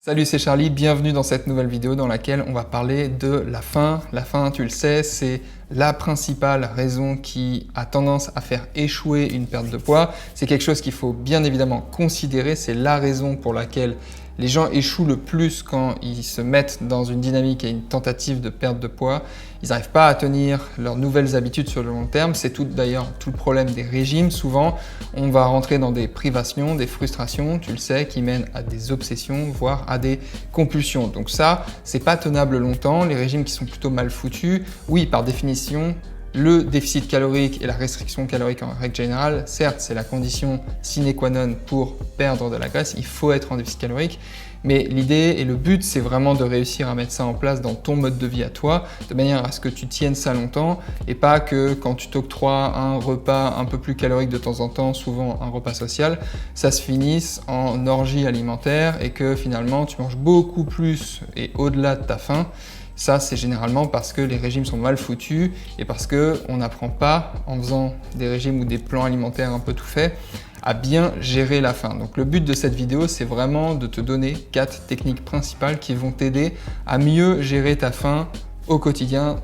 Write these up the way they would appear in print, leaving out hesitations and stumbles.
Salut, c'est Charlie, bienvenue dans cette nouvelle vidéo dans laquelle on va parler de la faim. La faim, tu le sais, c'est la principale raison qui a tendance à faire échouer une perte de poids. C'est quelque chose qu'il faut bien évidemment considérer, c'est la raison pour laquelle les gens échouent le plus quand ils se mettent dans une dynamique et une tentative de perte de poids. Ils n'arrivent pas à tenir leurs nouvelles habitudes sur le long terme. C'est d'ailleurs tout le problème des régimes. Souvent, on va rentrer dans des privations, des frustrations, tu le sais, qui mènent à des obsessions, voire à des compulsions. Donc ça, c'est pas tenable longtemps. Les régimes qui sont plutôt mal foutus, oui, par définition, le déficit calorique et la restriction calorique en règle générale, certes, c'est la condition sine qua non pour perdre de la graisse, il faut être en déficit calorique, mais l'idée et le but, c'est vraiment de réussir à mettre ça en place dans ton mode de vie à toi, de manière à ce que tu tiennes ça longtemps et pas que quand tu t'octroies un repas un peu plus calorique de temps en temps, souvent un repas social, ça se finisse en orgie alimentaire et que finalement tu manges beaucoup plus et au-delà de ta faim. Ça, c'est généralement parce que les régimes sont mal foutus et parce qu'on n'apprend pas, en faisant des régimes ou des plans alimentaires un peu tout faits, à bien gérer la faim. Donc le but de cette vidéo, c'est vraiment de te donner 4 techniques principales qui vont t'aider à mieux gérer ta faim au quotidien.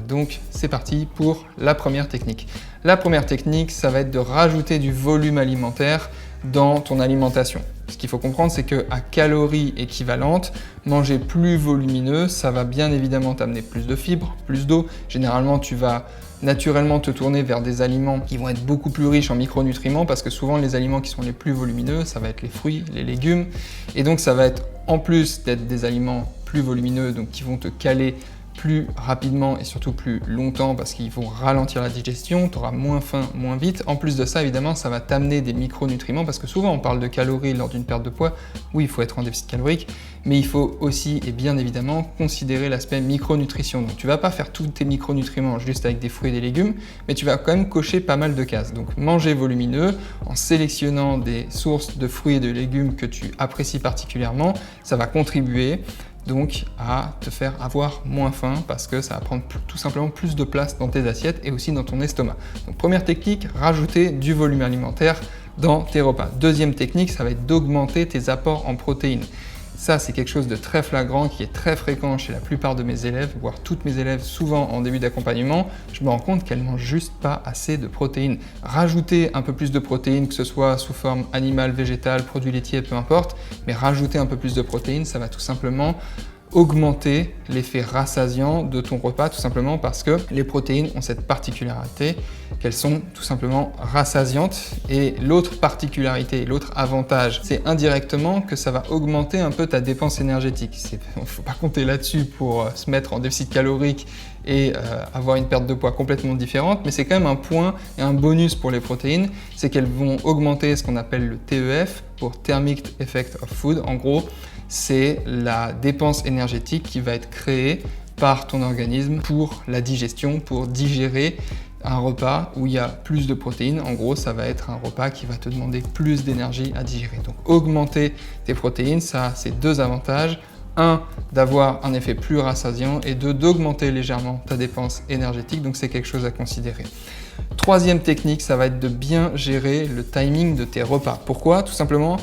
Donc c'est parti pour la première technique. La première technique, ça va être de rajouter du volume alimentaire dans ton alimentation. Ce qu'il faut comprendre, c'est qu'à calories équivalentes, manger plus volumineux, ça va bien évidemment t'amener plus de fibres, plus d'eau. Généralement, tu vas naturellement te tourner vers des aliments qui vont être beaucoup plus riches en micronutriments parce que souvent les aliments qui sont les plus volumineux, ça va être les fruits, les légumes. Et donc ça va être, en plus d'être des aliments plus volumineux, donc qui vont te caler plus rapidement et surtout plus longtemps parce qu'ils vont ralentir la digestion, tu auras moins faim, moins vite. En plus de ça, évidemment, ça va t'amener des micronutriments parce que souvent on parle de calories lors d'une perte de poids. Oui, il faut être en déficit calorique, mais il faut aussi et bien évidemment considérer l'aspect micronutrition. Donc tu vas pas faire tous tes micronutriments juste avec des fruits et des légumes, mais tu vas quand même cocher pas mal de cases. Donc manger volumineux en sélectionnant des sources de fruits et de légumes que tu apprécies particulièrement, ça va contribuer donc à te faire avoir moins faim parce que ça va prendre tout simplement plus de place dans tes assiettes et aussi dans ton estomac. Donc première technique, rajouter du volume alimentaire dans tes repas. Deuxième technique, ça va être d'augmenter tes apports en protéines. Ça, c'est quelque chose de très flagrant qui est très fréquent chez la plupart de mes élèves, voire toutes mes élèves, souvent en début d'accompagnement. Je me rends compte qu'elles mangent juste pas assez de protéines. Rajouter un peu plus de protéines, que ce soit sous forme animale, végétale, produits laitiers, peu importe, mais rajouter un peu plus de protéines, ça va tout simplement augmenter l'effet rassasiant de ton repas, tout simplement parce que les protéines ont cette particularité qu'elles sont tout simplement rassasiantes. Et l'autre particularité, l'autre avantage, c'est indirectement que ça va augmenter un peu ta dépense énergétique. Il ne faut pas compter là-dessus pour se mettre en déficit calorique et avoir une perte de poids complètement différente, mais c'est quand même un point et un bonus pour les protéines, c'est qu'elles vont augmenter ce qu'on appelle le TEF, pour Thermic Effect of Food. En gros, c'est la dépense énergétique qui va être créée par ton organisme pour la digestion, pour digérer un repas où il y a plus de protéines. En gros, ça va être un repas qui va te demander plus d'énergie à digérer. Donc augmenter tes protéines, ça a ces deux avantages. 1, d'avoir un effet plus rassasiant et 2, d'augmenter légèrement ta dépense énergétique. Donc c'est quelque chose à considérer. Troisième technique, ça va être de bien gérer le timing de tes repas. Pourquoi? Tout simplement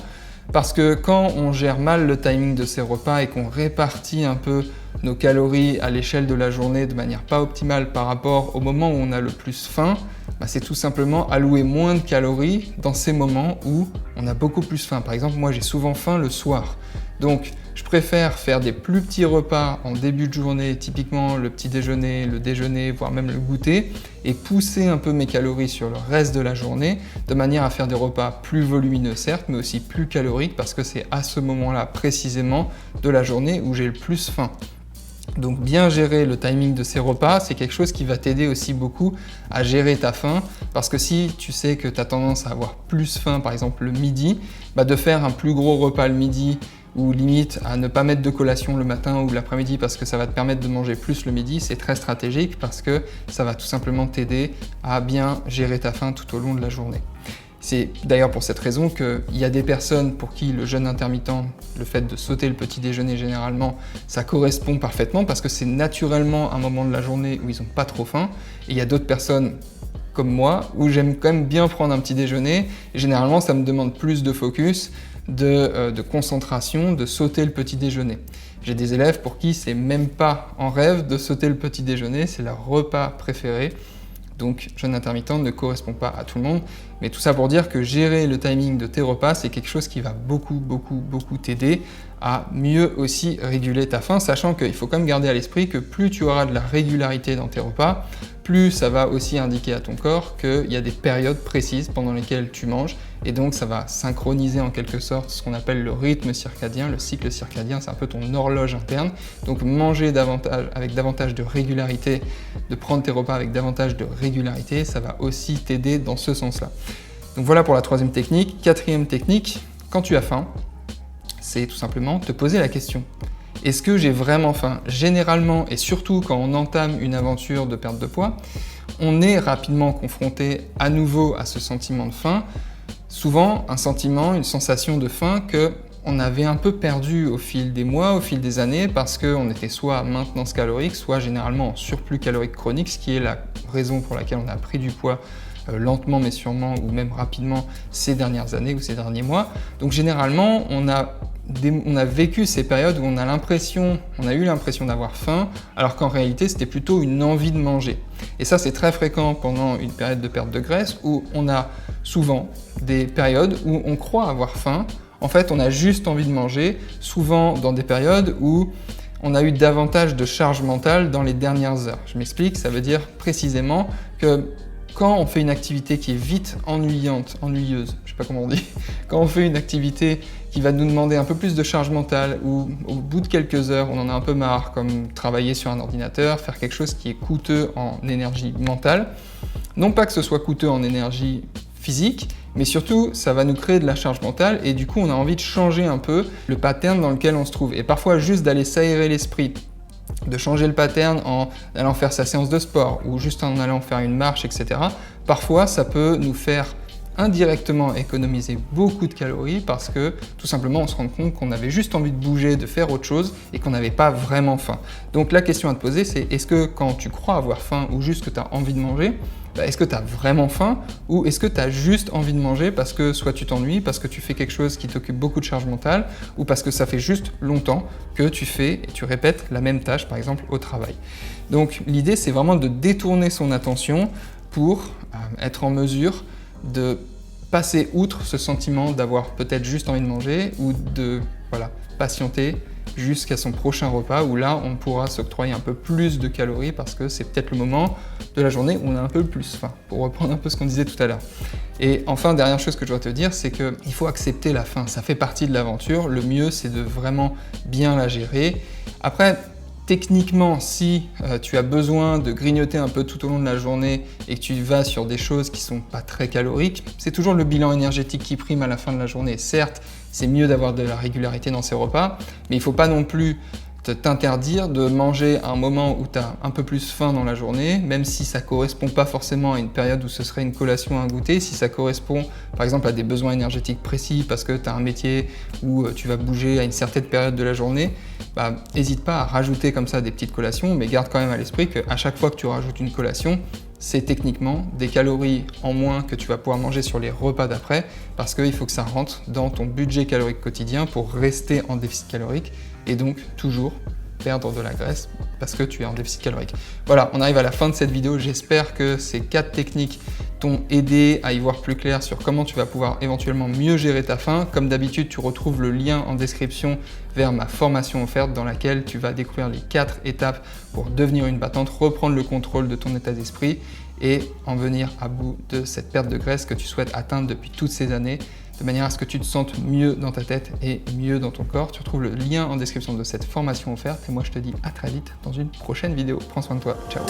parce que quand on gère mal le timing de ces repas et qu'on répartit un peu nos calories à l'échelle de la journée de manière pas optimale par rapport au moment où on a le plus faim, c'est tout simplement allouer moins de calories dans ces moments où on a beaucoup plus faim. Par exemple, moi j'ai souvent faim le soir. Donc je préfère faire des plus petits repas en début de journée, typiquement le petit déjeuner, le déjeuner, voire même le goûter, et pousser un peu mes calories sur le reste de la journée, de manière à faire des repas plus volumineux certes, mais aussi plus caloriques, parce que c'est à ce moment-là précisément de la journée où j'ai le plus faim. Donc bien gérer le timing de ces repas, c'est quelque chose qui va t'aider aussi beaucoup à gérer ta faim, parce que si tu sais que tu as tendance à avoir plus faim, par exemple le midi, de faire un plus gros repas le midi, ou limite à ne pas mettre de collation le matin ou l'après-midi parce que ça va te permettre de manger plus le midi, c'est très stratégique parce que ça va tout simplement t'aider à bien gérer ta faim tout au long de la journée. C'est d'ailleurs pour cette raison qu'il y a des personnes pour qui le jeûne intermittent, le fait de sauter le petit déjeuner généralement, ça correspond parfaitement parce que c'est naturellement un moment de la journée où ils n'ont pas trop faim. Et il y a d'autres personnes comme moi où j'aime quand même bien prendre un petit déjeuner et généralement ça me demande plus de focus. de concentration de sauter le petit déjeuner. J'ai des élèves pour qui c'est même pas en rêve de sauter le petit déjeuner, c'est leur repas préféré. Donc jeûne intermittent ne correspond pas à tout le monde, mais tout ça pour dire que gérer le timing de tes repas, c'est quelque chose qui va beaucoup t'aider à mieux aussi réguler ta faim, sachant qu'il faut quand même garder à l'esprit que plus tu auras de la régularité dans tes repas, plus ça va aussi indiquer à ton corps qu'il y a des périodes précises pendant lesquelles tu manges, et donc ça va synchroniser en quelque sorte ce qu'on appelle le rythme circadien, le cycle circadien, c'est un peu ton horloge interne. Donc manger avec davantage de régularité, de prendre tes repas avec davantage de régularité, ça va aussi t'aider dans ce sens-là. Donc voilà pour la troisième technique. Quatrième technique, quand tu as faim, c'est tout simplement te poser la question. Est-ce que j'ai vraiment faim? Généralement, et surtout quand on entame une aventure de perte de poids, on est rapidement confronté à nouveau à ce sentiment de faim. Souvent, un sentiment, une sensation de faim qu'on avait un peu perdu au fil des mois, au fil des années, parce qu'on était soit à maintenance calorique, soit généralement en surplus calorique chronique, ce qui est la raison pour laquelle on a pris du poids lentement mais sûrement, ou même rapidement ces dernières années ou ces derniers mois. Donc généralement, on a vécu ces périodes où on a eu l'impression d'avoir faim, alors qu'en réalité, c'était plutôt une envie de manger. Et ça, c'est très fréquent pendant une période de perte de graisse, où on a souvent des périodes où on croit avoir faim. En fait, on a juste envie de manger, souvent dans des périodes où on a eu davantage de charge mentale dans les dernières heures. Je m'explique, ça veut dire précisément que quand on fait une activité qui est vite ennuyeuse, je sais pas comment on dit, quand on fait une activité qui va nous demander un peu plus de charge mentale ou au bout de quelques heures, on en a un peu marre, comme travailler sur un ordinateur, faire quelque chose qui est coûteux en énergie mentale, non pas que ce soit coûteux en énergie physique, mais surtout, ça va nous créer de la charge mentale et du coup, on a envie de changer un peu le pattern dans lequel on se trouve. Et parfois, juste d'aller s'aérer l'esprit, de changer le pattern en allant faire sa séance de sport ou juste en allant faire une marche, etc. Parfois, ça peut nous faire indirectement économiser beaucoup de calories parce que tout simplement on se rend compte qu'on avait juste envie de bouger, de faire autre chose et qu'on n'avait pas vraiment faim. Donc la question à te poser, c'est est-ce que quand tu crois avoir faim ou juste que tu as envie de manger, est-ce que tu as vraiment faim ou est-ce que tu as juste envie de manger parce que soit tu t'ennuies, parce que tu fais quelque chose qui t'occupe beaucoup de charge mentale ou parce que ça fait juste longtemps que tu fais et tu répètes la même tâche par exemple au travail. Donc l'idée c'est vraiment de détourner son attention pour être en mesure de passer outre ce sentiment d'avoir peut-être juste envie de manger ou de patienter jusqu'à son prochain repas où là on pourra s'octroyer un peu plus de calories parce que c'est peut-être le moment de la journée où on a un peu plus faim, pour reprendre un peu ce qu'on disait tout à l'heure. Et enfin, dernière chose que je dois te dire, c'est qu'il faut accepter la faim, ça fait partie de l'aventure, le mieux c'est de vraiment bien la gérer. Après, techniquement, si tu as besoin de grignoter un peu tout au long de la journée et que tu vas sur des choses qui sont pas très caloriques, c'est toujours le bilan énergétique qui prime à la fin de la journée. Certes, c'est mieux d'avoir de la régularité dans ses repas, mais il ne faut pas non plus t'interdire de manger à un moment où tu as un peu plus faim dans la journée, même si ça ne correspond pas forcément à une période où ce serait une collation à un goûter, si ça correspond par exemple à des besoins énergétiques précis parce que tu as un métier où tu vas bouger à une certaine période de la journée, n'hésite pas à rajouter comme ça des petites collations, mais garde quand même à l'esprit qu'à chaque fois que tu rajoutes une collation, c'est techniquement des calories en moins que tu vas pouvoir manger sur les repas d'après parce qu'il faut que ça rentre dans ton budget calorique quotidien pour rester en déficit calorique et donc toujours perdre de la graisse parce que tu es en déficit calorique. Voilà, on arrive à la fin de cette vidéo. J'espère que ces 4 techniques t'ont aidé à y voir plus clair sur comment tu vas pouvoir éventuellement mieux gérer ta faim. Comme d'habitude, tu retrouves le lien en description vers ma formation offerte dans laquelle tu vas découvrir les 4 étapes pour devenir une battante, reprendre le contrôle de ton état d'esprit et en venir à bout de cette perte de graisse que tu souhaites atteindre depuis toutes ces années, de manière à ce que tu te sentes mieux dans ta tête et mieux dans ton corps. Tu retrouves le lien en description de cette formation offerte et moi je te dis à très vite dans une prochaine vidéo. Prends soin de toi, ciao.